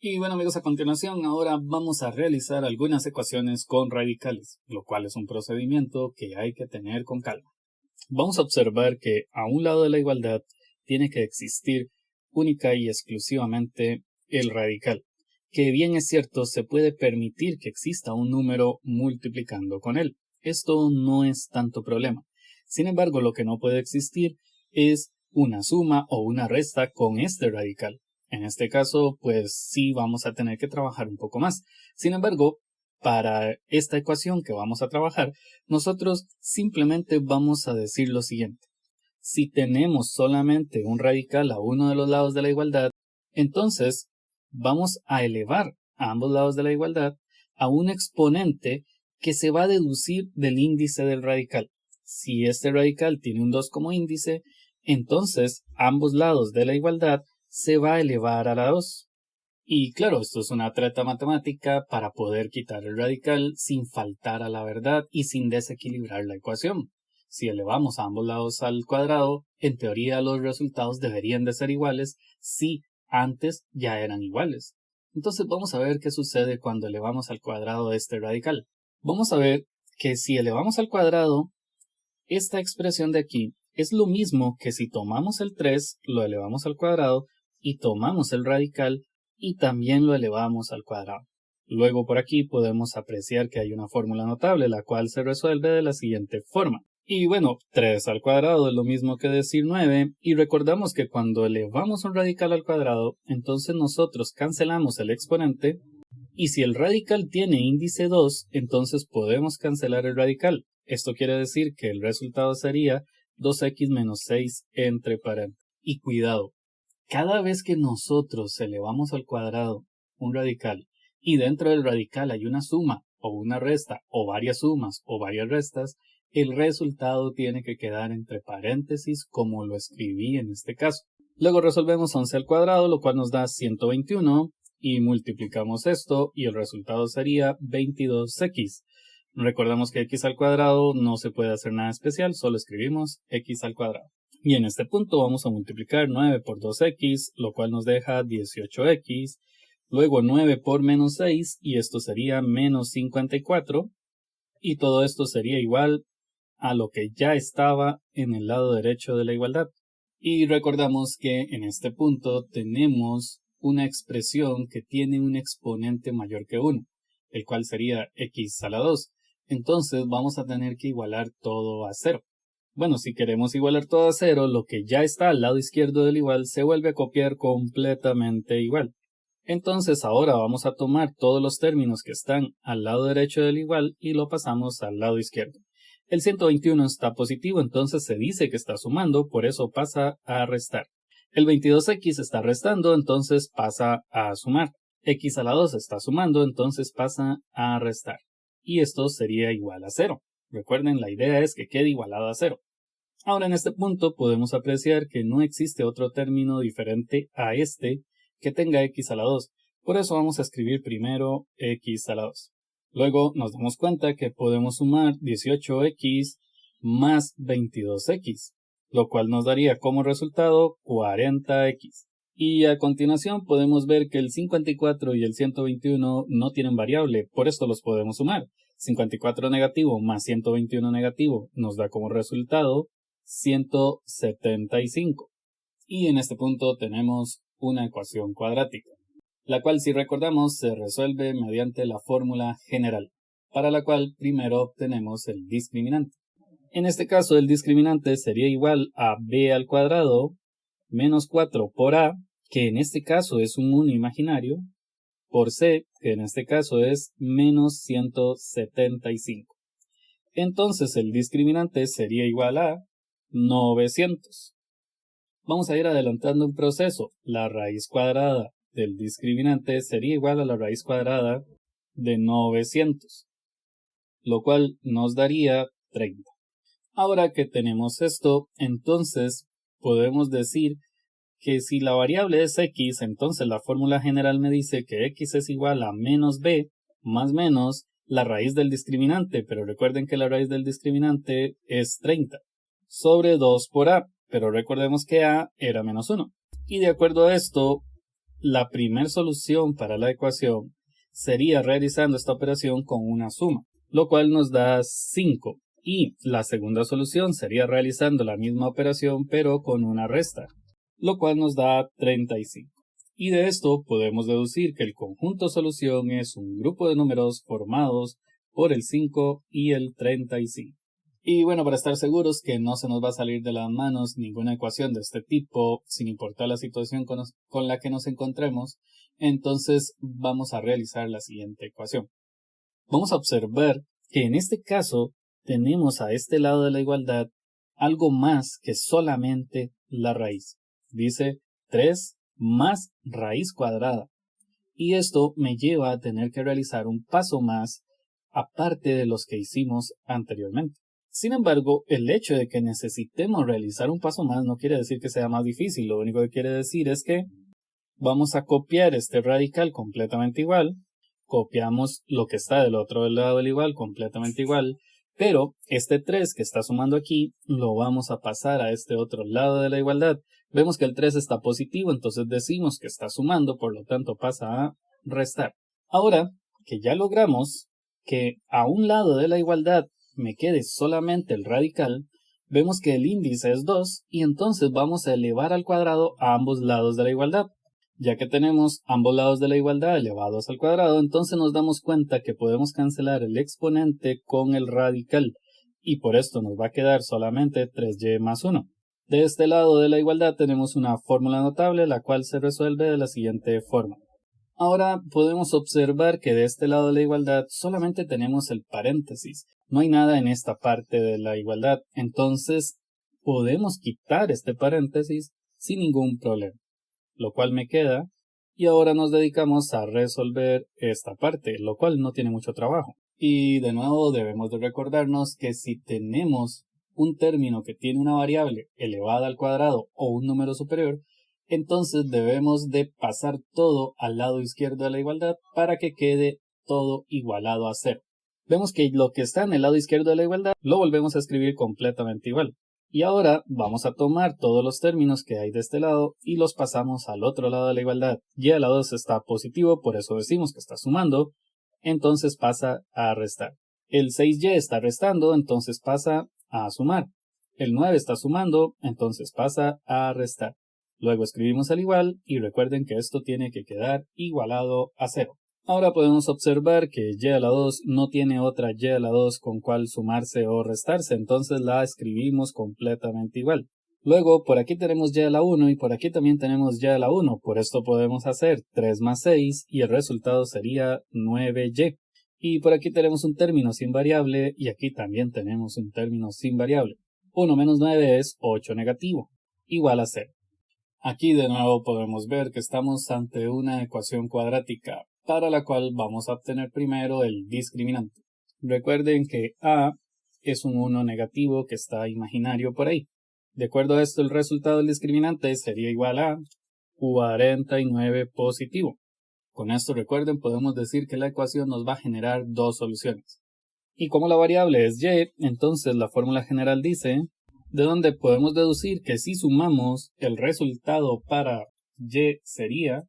Y bueno amigos, a continuación ahora vamos a realizar algunas ecuaciones con radicales, lo cual es un procedimiento que hay que tener con calma. Vamos a observar que a un lado de la igualdad tiene que existir única y exclusivamente el radical, que bien es cierto se puede permitir que exista un número multiplicando con él. Esto no es tanto problema. Sin embargo, lo que no puede existir es una suma o una resta con este radical. En este caso, pues sí vamos a tener que trabajar un poco más. Sin embargo, para esta ecuación que vamos a trabajar, nosotros simplemente vamos a decir lo siguiente. Si tenemos solamente un radical a uno de los lados de la igualdad, entonces vamos a elevar a ambos lados de la igualdad a un exponente que se va a deducir del índice del radical. Si este radical tiene un 2 como índice, entonces ambos lados de la igualdad se va a elevar a la 2. Y claro, esto es una treta matemática para poder quitar el radical sin faltar a la verdad y sin desequilibrar la ecuación. Si elevamos a ambos lados al cuadrado, en teoría los resultados deberían de ser iguales si antes ya eran iguales. Entonces vamos a ver qué sucede cuando elevamos al cuadrado este radical. Vamos a ver que si elevamos al cuadrado, esta expresión de aquí es lo mismo que si tomamos el 3, lo elevamos al cuadrado y tomamos el radical y también lo elevamos al cuadrado. Luego por aquí podemos apreciar que hay una fórmula notable, la cual se resuelve de la siguiente forma. Y bueno, 3 al cuadrado es lo mismo que decir 9, y recordamos que cuando elevamos un radical al cuadrado, entonces nosotros cancelamos el exponente, y si el radical tiene índice 2, entonces podemos cancelar el radical. Esto quiere decir que el resultado sería 2x menos 6 entre paréntesis. Y cuidado, cada vez que nosotros elevamos al cuadrado un radical y dentro del radical hay una suma o una resta o varias sumas o varias restas, el resultado tiene que quedar entre paréntesis como lo escribí en este caso. Luego resolvemos 11 al cuadrado, lo cual nos da 121 y multiplicamos esto y el resultado sería 22x. Recordamos que x al cuadrado no se puede hacer nada especial, solo escribimos x al cuadrado. Y en este punto vamos a multiplicar 9 por 2x, lo cual nos deja 18x. Luego 9 por menos 6, y esto sería menos 54. Y todo esto sería igual a lo que ya estaba en el lado derecho de la igualdad. Y recordamos que en este punto tenemos una expresión que tiene un exponente mayor que 1, el cual sería x a la 2. Entonces vamos a tener que igualar todo a 0. Bueno, si queremos igualar todo a 0, lo que ya está al lado izquierdo del igual se vuelve a copiar completamente igual. Entonces ahora vamos a tomar todos los términos que están al lado derecho del igual y lo pasamos al lado izquierdo. El 121 está positivo, entonces se dice que está sumando, por eso pasa a restar. El 22x está restando, entonces pasa a sumar. X a la 2 está sumando, entonces pasa a restar. Y esto sería igual a 0. Recuerden, la idea es que quede igualado a 0. Ahora en este punto podemos apreciar que no existe otro término diferente a este que tenga x a la 2. Por eso vamos a escribir primero x a la 2. Luego nos damos cuenta que podemos sumar 18x más 22x, lo cual nos daría como resultado 40x. Y a continuación podemos ver que el 54 y el 121 no tienen variable, por esto los podemos sumar. 54 negativo más 121 negativo nos da como resultado 175. Y en este punto tenemos una ecuación cuadrática, la cual, si recordamos, se resuelve mediante la fórmula general, para la cual primero obtenemos el discriminante. En este caso, el discriminante sería igual a b al cuadrado menos 4 por a, que en este caso es un 1 imaginario, por c, que en este caso es menos 175. Entonces, el discriminante sería igual a 900. Vamos a ir adelantando un proceso. La raíz cuadrada del discriminante sería igual a la raíz cuadrada de 900, lo cual nos daría 30. Ahora que tenemos esto, entonces podemos decir que si la variable es x, entonces la fórmula general me dice que x es igual a menos b más menos la raíz del discriminante, pero recuerden que la raíz del discriminante es 30, sobre 2 por a, pero recordemos que a era menos 1. Y de acuerdo a esto, la primera solución para la ecuación sería realizando esta operación con una suma, lo cual nos da 5. Y la segunda solución sería realizando la misma operación pero con una resta, lo cual nos da 35. Y de esto podemos deducir que el conjunto solución es un grupo de números formados por el 5 y el 35. Y bueno, para estar seguros que no se nos va a salir de las manos ninguna ecuación de este tipo, sin importar la situación con la que nos encontremos, entonces vamos a realizar la siguiente ecuación. Vamos a observar que en este caso tenemos a este lado de la igualdad algo más que solamente la raíz. Dice 3 más raíz cuadrada. Y esto me lleva a tener que realizar un paso más aparte de los que hicimos anteriormente. Sin embargo, el hecho de que necesitemos realizar un paso más no quiere decir que sea más difícil. Lo único que quiere decir es que vamos a copiar este radical completamente igual. Copiamos lo que está del otro lado del igual completamente igual. Pero este 3 que está sumando aquí lo vamos a pasar a este otro lado de la igualdad. Vemos que el 3 está positivo, entonces decimos que está sumando, por lo tanto pasa a restar. Ahora que ya logramos que a un lado de la igualdad me quede solamente el radical, vemos que el índice es 2 y entonces vamos a elevar al cuadrado a ambos lados de la igualdad. Ya que tenemos ambos lados de la igualdad elevados al cuadrado, entonces nos damos cuenta que podemos cancelar el exponente con el radical y por esto nos va a quedar solamente 3y más 1. De este lado de la igualdad tenemos una fórmula notable, la cual se resuelve de la siguiente forma. Ahora podemos observar que de este lado de la igualdad solamente tenemos el paréntesis. No hay nada en esta parte de la igualdad, entonces podemos quitar este paréntesis sin ningún problema. Lo cual me queda, y ahora nos dedicamos a resolver esta parte, lo cual no tiene mucho trabajo. Y de nuevo debemos de recordarnos que si tenemos un término que tiene una variable elevada al cuadrado o un número superior, entonces debemos de pasar todo al lado izquierdo de la igualdad para que quede todo igualado a 0. Vemos que lo que está en el lado izquierdo de la igualdad lo volvemos a escribir completamente igual. Y ahora vamos a tomar todos los términos que hay de este lado y los pasamos al otro lado de la igualdad. Y el lado 2 está positivo, por eso decimos que está sumando, entonces pasa a restar. El 6y está restando, entonces pasa a sumar. El 9 está sumando, entonces pasa a restar. Luego escribimos el igual y recuerden que esto tiene que quedar igualado a 0. Ahora podemos observar que y a la 2 no tiene otra y a la 2 con cual sumarse o restarse, entonces la escribimos completamente igual. Luego por aquí tenemos y a la 1 y por aquí también tenemos y a la 1, por esto podemos hacer 3 más 6 y el resultado sería 9y. Y por aquí tenemos un término sin variable y aquí también tenemos un término sin variable. 1 menos 9 es 8 negativo, igual a 0. Aquí de nuevo podemos ver que estamos ante una ecuación cuadrática, para la cual vamos a obtener primero el discriminante. Recuerden que a es un 1 negativo que está imaginario por ahí. De acuerdo a esto, el resultado del discriminante sería igual a 49 positivo. Con esto, recuerden, podemos decir que la ecuación nos va a generar dos soluciones. Y como la variable es y, entonces la fórmula general dice, de donde podemos deducir que si sumamos, el resultado para y sería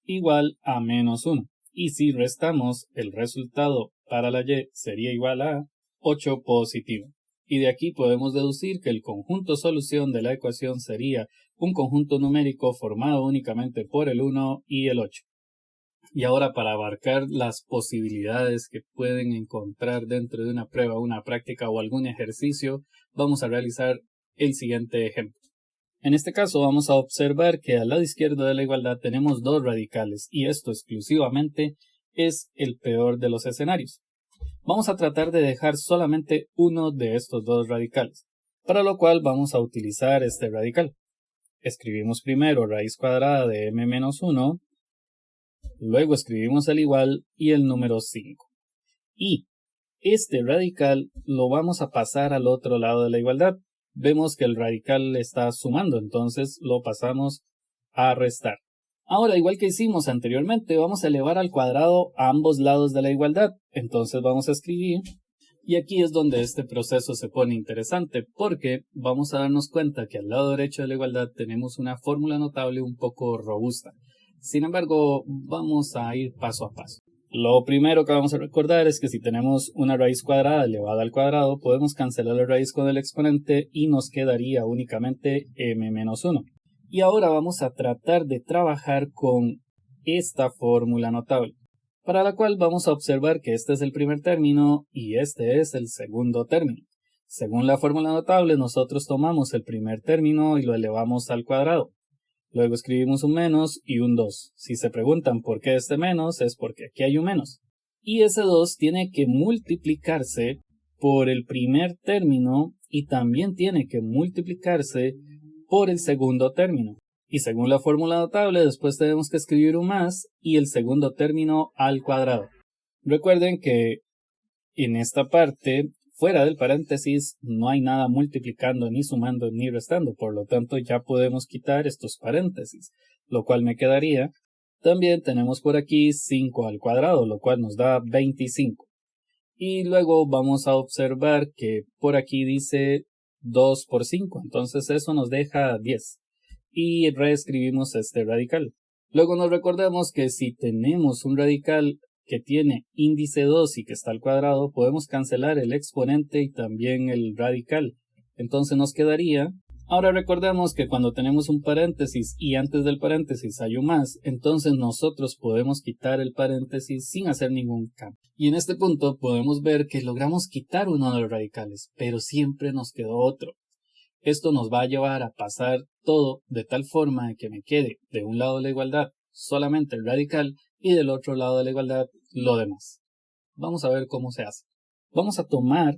igual a menos 1. Y si restamos, el resultado para la y sería igual a 8 positivo. Y de aquí podemos deducir que el conjunto solución de la ecuación sería un conjunto numérico formado únicamente por el 1 y el 8. Y ahora para abarcar las posibilidades que pueden encontrar dentro de una prueba, una práctica o algún ejercicio, vamos a realizar el siguiente ejemplo. En este caso vamos a observar que al lado izquierdo de la igualdad tenemos dos radicales y esto exclusivamente es el peor de los escenarios. Vamos a tratar de dejar solamente uno de estos dos radicales, para lo cual vamos a utilizar este radical. Escribimos primero raíz cuadrada de m menos 1, luego escribimos el igual y el número 5. Y este radical lo vamos a pasar al otro lado de la igualdad. Vemos que el radical está sumando, entonces lo pasamos a restar. Ahora, igual que hicimos anteriormente, vamos a elevar al cuadrado a ambos lados de la igualdad. Entonces vamos a escribir, y aquí es donde este proceso se pone interesante, porque vamos a darnos cuenta que al lado derecho de la igualdad tenemos una fórmula notable un poco robusta. Sin embargo, vamos a ir paso a paso. Lo primero que vamos a recordar es que si tenemos una raíz cuadrada elevada al cuadrado, podemos cancelar la raíz con el exponente y nos quedaría únicamente m-1. Y ahora vamos a tratar de trabajar con esta fórmula notable, para la cual vamos a observar que este es el primer término y este es el segundo término. Según la fórmula notable, nosotros tomamos el primer término y lo elevamos al cuadrado. Luego escribimos un menos y un 2. Si se preguntan por qué este menos, es porque aquí hay un menos. Y ese 2 tiene que multiplicarse por el primer término y también tiene que multiplicarse por el segundo término. Y según la fórmula notable, después tenemos que escribir un más y el segundo término al cuadrado. Recuerden que en esta parte, fuera del paréntesis, no hay nada multiplicando, ni sumando, ni restando. Por lo tanto, ya podemos quitar estos paréntesis, lo cual me quedaría. También tenemos por aquí 5 al cuadrado, lo cual nos da 25. Y luego vamos a observar que por aquí dice 2 por 5, entonces eso nos deja 10. Y reescribimos este radical. Luego nos recordamos que si tenemos un radical que tiene índice 2 y que está al cuadrado, podemos cancelar el exponente y también el radical. Entonces nos quedaría. Ahora recordemos que cuando tenemos un paréntesis y antes del paréntesis hay un más, entonces nosotros podemos quitar el paréntesis sin hacer ningún cambio. Y en este punto podemos ver que logramos quitar uno de los radicales, pero siempre nos quedó otro. Esto nos va a llevar a pasar todo de tal forma que me quede de un lado de la igualdad solamente el radical y del otro lado de la igualdad lo demás. Vamos a ver cómo se hace. Vamos a tomar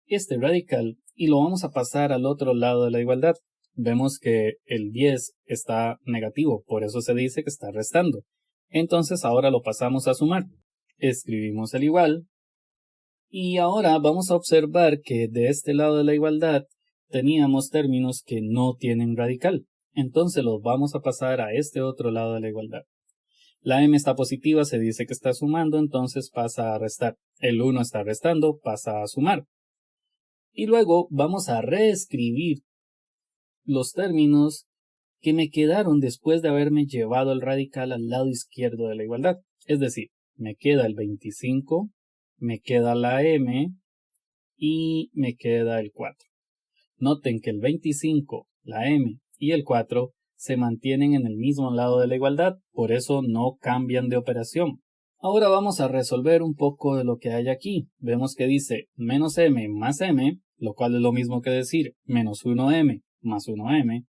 este radical y lo vamos a pasar al otro lado de la igualdad. Vemos que el 10 está negativo, por eso se dice que está restando. Entonces ahora lo pasamos a sumar. Escribimos el igual. Y ahora vamos a observar que de este lado de la igualdad teníamos términos que no tienen radical. Entonces los vamos a pasar a este otro lado de la igualdad. La m está positiva, se dice que está sumando, entonces pasa a restar. El 1 está restando, pasa a sumar. Y luego vamos a reescribir los términos que me quedaron después de haberme llevado el radical al lado izquierdo de la igualdad. Es decir, me queda el 25, me queda la m y me queda el 4. Noten que el 25, la m y el 4 se mantienen en el mismo lado de la igualdad, por eso no cambian de operación. Ahora vamos a resolver un poco de lo que hay aquí. Vemos que dice menos m más m, lo cual es lo mismo que decir menos 1m más 1m.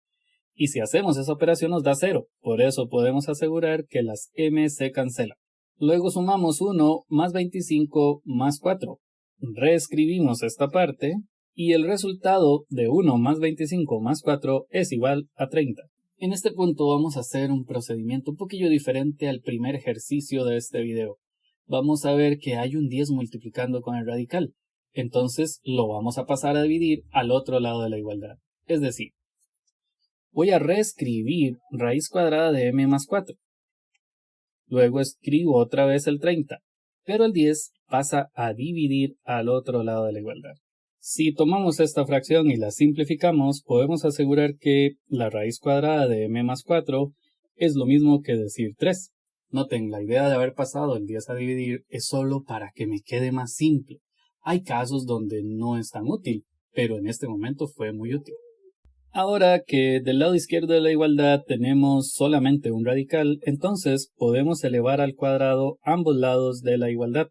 Y si hacemos esa operación nos da 0, por eso podemos asegurar que las m se cancelan. Luego sumamos 1 más 25 más 4. Reescribimos esta parte y el resultado de 1 más 25 más 4 es igual a 30. En este punto vamos a hacer un procedimiento un poquillo diferente al primer ejercicio de este video. Vamos a ver que hay un 10 multiplicando con el radical. Entonces lo vamos a pasar a dividir al otro lado de la igualdad. Es decir, voy a reescribir raíz cuadrada de m más 4. Luego escribo otra vez el 30, pero el 10 pasa a dividir al otro lado de la igualdad. Si tomamos esta fracción y la simplificamos, podemos asegurar que la raíz cuadrada de m más 4 es lo mismo que decir 3. Noten, la idea de haber pasado el 10 a dividir es solo para que me quede más simple. Hay casos donde no es tan útil, pero en este momento fue muy útil. Ahora que del lado izquierdo de la igualdad tenemos solamente un radical, entonces podemos elevar al cuadrado ambos lados de la igualdad.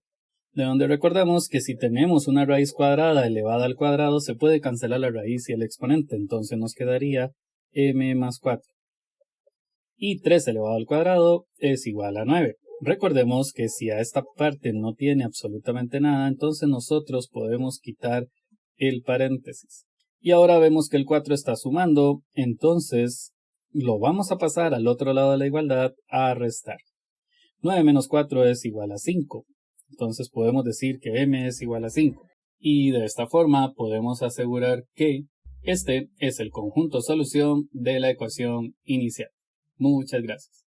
De donde recordamos que si tenemos una raíz cuadrada elevada al cuadrado se puede cancelar la raíz y el exponente, entonces nos quedaría m más 4. Y 3 elevado al cuadrado es igual a 9. Recordemos que si a esta parte no tiene absolutamente nada, entonces nosotros podemos quitar el paréntesis. Y ahora vemos que el 4 está sumando, entonces lo vamos a pasar al otro lado de la igualdad a restar. 9 menos 4 es igual a 5. Entonces podemos decir que m es igual a 5. Y de esta forma podemos asegurar que este es el conjunto solución de la ecuación inicial. Muchas gracias.